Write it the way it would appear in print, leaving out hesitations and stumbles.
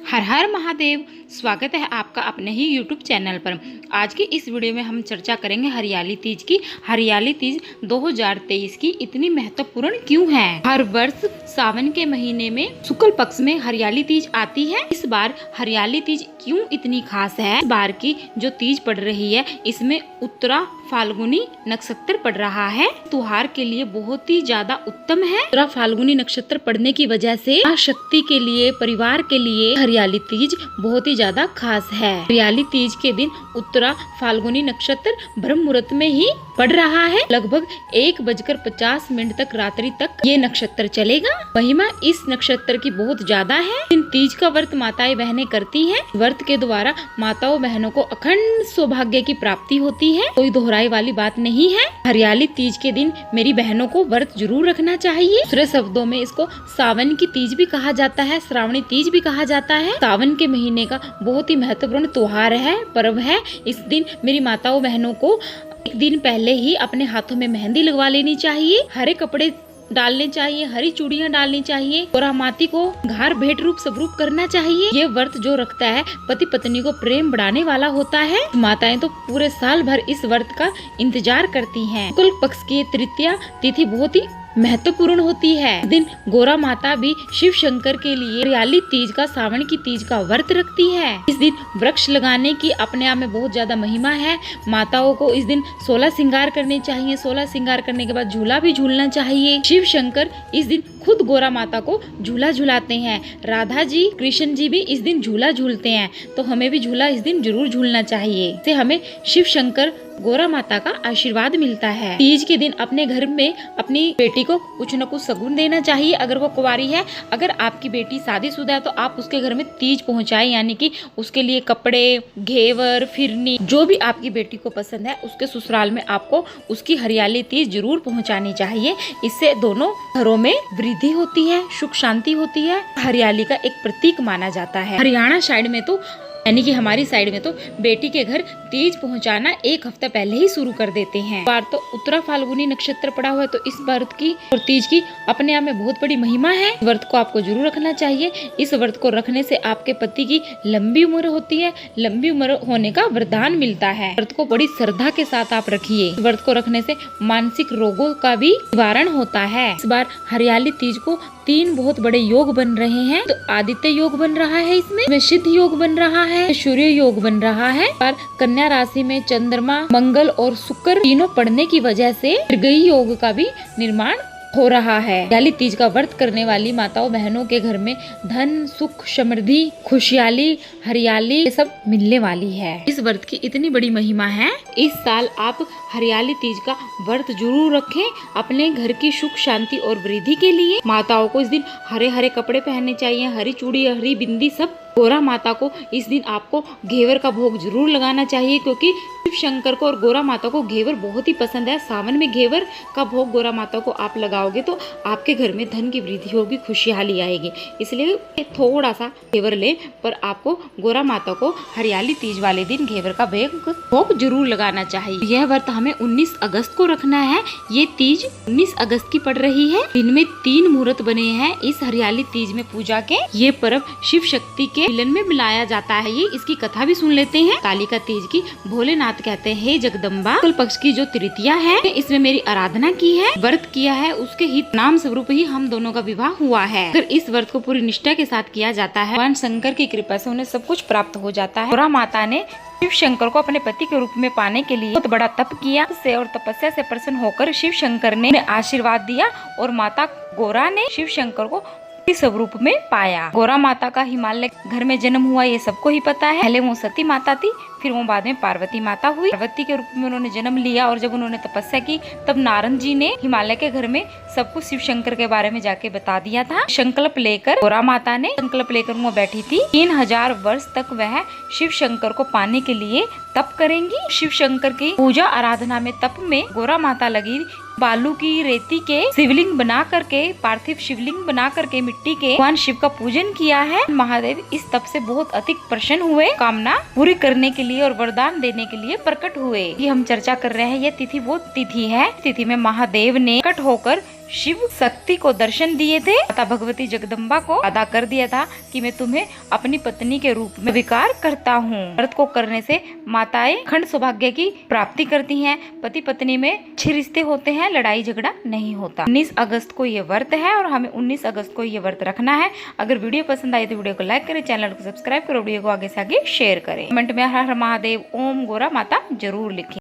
हर हर महादेव। स्वागत है आपका अपने ही YouTube चैनल पर। आज की इस वीडियो में हम चर्चा करेंगे हरियाली तीज की। हरियाली तीज 2023 की इतनी महत्वपूर्ण क्यों है? हर वर्ष सावन के महीने में शुक्ल पक्ष में हरियाली तीज आती है। इस बार हरियाली तीज क्यों इतनी खास है? इस बार की जो तीज पड़ रही है इसमें उत्तरा फाल्गुनी नक्षत्र पड़ रहा है। त्योहार के लिए बहुत ही ज्यादा उत्तम है। उत्तरा फाल्गुनी नक्षत्र पड़ने की वजह से शक्ति के लिए, परिवार के लिए हरियाली तीज बहुत ही ज्यादा खास है। हरियाली तीज के दिन उत्तरा फाल्गुनी नक्षत्र ब्रह्म मुहूर्त में ही पड़ रहा है। लगभग 1:50 तक रात्रि तक ये नक्षत्र चलेगा। महिमा इस नक्षत्र की बहुत ज्यादा है। इन तीज का व्रत माताएं बहनें करती हैं। व्रत के द्वारा माताओं बहनों को अखंड सौभाग्य की प्राप्ति होती है। कोई दोहराई वाली बात नहीं है। हरियाली तीज के दिन मेरी बहनों को व्रत जरूर रखना चाहिए। दूसरे शब्दों में इसको सावन की तीज भी कहा जाता है, श्रावणी तीज भी कहा जाता है। सावन के महीने का बहुत ही महत्वपूर्ण त्योहार है, पर्व है। इस दिन मेरी माताओं बहनों को एक दिन पहले ही अपने हाथों में मेहंदी लगवा लेनी चाहिए, हरे कपड़े डालने चाहिए, हरी चूड़ियां डालनी चाहिए और माती को घार भेंट रूप स्वरूप करना चाहिए। ये व्रत जो रखता है पति पत्नी को प्रेम बढ़ाने वाला होता है। माताएं तो पूरे साल भर इस व्रत का इंतजार करती हैं। शुक्ल पक्ष की तृतीया तिथि बहुत ही महत्वपूर्ण होती है। इस दिन गौरा माता भी शिव शंकर के लिए हरियाली तीज का, सावन की तीज का व्रत रखती है। इस दिन वृक्ष लगाने की अपने आप में बहुत ज्यादा महिमा है। माताओं को इस दिन 16 श्रृंगार करने चाहिए। 16 श्रृंगार करने के बाद झूला भी झूलना चाहिए। शिव शंकर इस दिन खुद गौरा माता को झूला झूलाते हैं। राधा जी, कृष्ण जी भी इस दिन झूला झूलते हैं, तो हमें भी झूला इस दिन जरूर झूलना चाहिए। इससे हमें शिव शंकर गौरा माता का आशीर्वाद मिलता है। तीज के दिन अपने घर में अपनी बेटी को कुछ न कुछ शगुन देना चाहिए। अगर वो कुंवारी है, अगर आपकी बेटी शादीशुदा है तो आप उसके घर में तीज पहुंचाएं, यानी कि उसके लिए कपड़े, घेवर, फिरनी, जो भी आपकी बेटी को पसंद है उसके ससुराल में आपको उसकी हरियाली तीज जरूर पहुंचानी चाहिए। इससे दोनों घरों में वृद्धि होती है, सुख शांति होती है। हरियाली का एक प्रतीक माना जाता है। हरियाणा साइड में तो, यानी कि हमारी साइड में तो बेटी के घर तीज पहुंचाना एक हफ्ता पहले ही शुरू कर देते हैं। बार तो उत्तरा फाल्गुनी नक्षत्र पड़ा हुआ है, तो इस व्रत की और तीज की अपने आप में बहुत बड़ी महिमा है। व्रत को आपको जरूर रखना चाहिए। इस व्रत को रखने से आपके पति की लंबी उम्र होती है, लंबी उम्र होने का वरदान मिलता है। व्रत को बड़ी श्रद्धा के साथ आप रखिए। व्रत को रखने से मानसिक रोगों का भी निवारण होता है। इस बार हरियाली तीज को 3 बहुत बड़े योग बन रहे हैं। तो आदित्य योग बन रहा है, इसमें सिद्ध योग बन रहा है, सूर्य योग बन रहा है। और कन्या राशि में चंद्रमा, मंगल और शुक्र तीनों पड़ने की वजह से मृगई योग का भी निर्माण हो रहा है। हरियाली तीज का व्रत करने वाली माताओं बहनों के घर में धन, सुख, समृद्धि, खुशहाली, हरियाली ये सब मिलने वाली है। इस व्रत की इतनी बड़ी महिमा है। इस साल आप हरियाली तीज का व्रत जरूर रखें अपने घर की सुख शांति और वृद्धि के लिए। माताओं को इस दिन हरे हरे कपड़े पहनने चाहिए, हरी चूड़ी, हरी बिंदी सब। गौरा माता को इस दिन आपको घेवर का भोग जरूर लगाना चाहिए, क्योंकि शिव शंकर को और गौरा माता को घेवर बहुत ही पसंद है। सावन में घेवर का भोग गौरा माता को आप लगाओगे तो आपके घर में धन की वृद्धि होगी, खुशहाली आएगी। इसलिए थोड़ा सा घेवर लें, पर आपको गौरा माता को हरियाली तीज वाले दिन घेवर का भोग जरूर लगाना चाहिए। यह व्रत हमें 19 अगस्त को रखना है। ये तीज 19 अगस्त की पड़ रही है। दिन में 3 मुहूर्त बने हैं इस हरियाली तीज में पूजा के। ये पर्व शिव शक्ति के मिलन में मिलाया जाता है। ये इसकी कथा भी सुन लेते हैं। कालिका तीज की भोलेनाथ कहते हैं, हे जगदम्बा, शुक्ल पक्ष की जो तृतीया है इसमें मेरी आराधना की है, व्रत किया है, उसके हित नाम स्वरूप ही हम दोनों का विवाह हुआ है। अगर इस व्रत को पूरी निष्ठा के साथ किया जाता है, भगवान शंकर की कृपा से उन्हें सब कुछ प्राप्त हो जाता है। गौरा माता ने शिव शंकर को अपने पति के रूप में पाने के लिए बहुत बड़ा तप किया से और तपस्या से प्रसन्न होकर शिव शंकर ने आशीर्वाद दिया और माता गौरा ने शिव शंकर को स्वरूप में पाया। गौरा माता का हिमालय घर में जन्म हुआ, ये सबको ही पता है। पहले वो सती माता थी, फिर वो बाद में पार्वती माता हुई। पार्वती के रूप में उन्होंने जन्म लिया और जब उन्होंने तपस्या की तब नारद जी ने हिमालय के घर में सब कुछ शिव शंकर के बारे में जाके बता दिया था। संकल्प लेकर गौरा माता ने संकल्प लेकर वो बैठी थी। 3000 वर्ष तक वह शिव शंकर को पाने के लिए तप करेंगी। शिव शंकर की पूजा आराधना में, तप में गौरा माता लगी। बालू की, रेती के शिवलिंग बना करके, पार्थिव शिवलिंग बना करके मिट्टी के भगवान शिव का पूजन किया है। महादेव इस तप से बहुत अधिक प्रसन्न हुए, कामना पूरी करने के लिए और वरदान देने के लिए प्रकट हुए। ये हम चर्चा कर रहे हैं, ये तिथि वो तिथि है। तिथि में महादेव ने प्रकट होकर शिव शक्ति को दर्शन दिए थे, माता भगवती जगदम्बा को अदा कर दिया था कि मैं तुम्हें अपनी पत्नी के रूप में स्वीकार करता हूँ। व्रत को करने से माताएं अखंड सौभाग्य की प्राप्ति करती हैं, पति पत्नी में अच्छे रिश्ते होते हैं, लड़ाई झगड़ा नहीं होता। 19 अगस्त को ये व्रत है और हमें 19 अगस्त को ये व्रत रखना है। अगर वीडियो पसंद आई तो वीडियो को लाइक करें, चैनल को सब्सक्राइब करो, वीडियो को आगे से आगे शेयर करें। कमेंट में हर हर महादेव, ओम गोरा माता जरूर लिखें।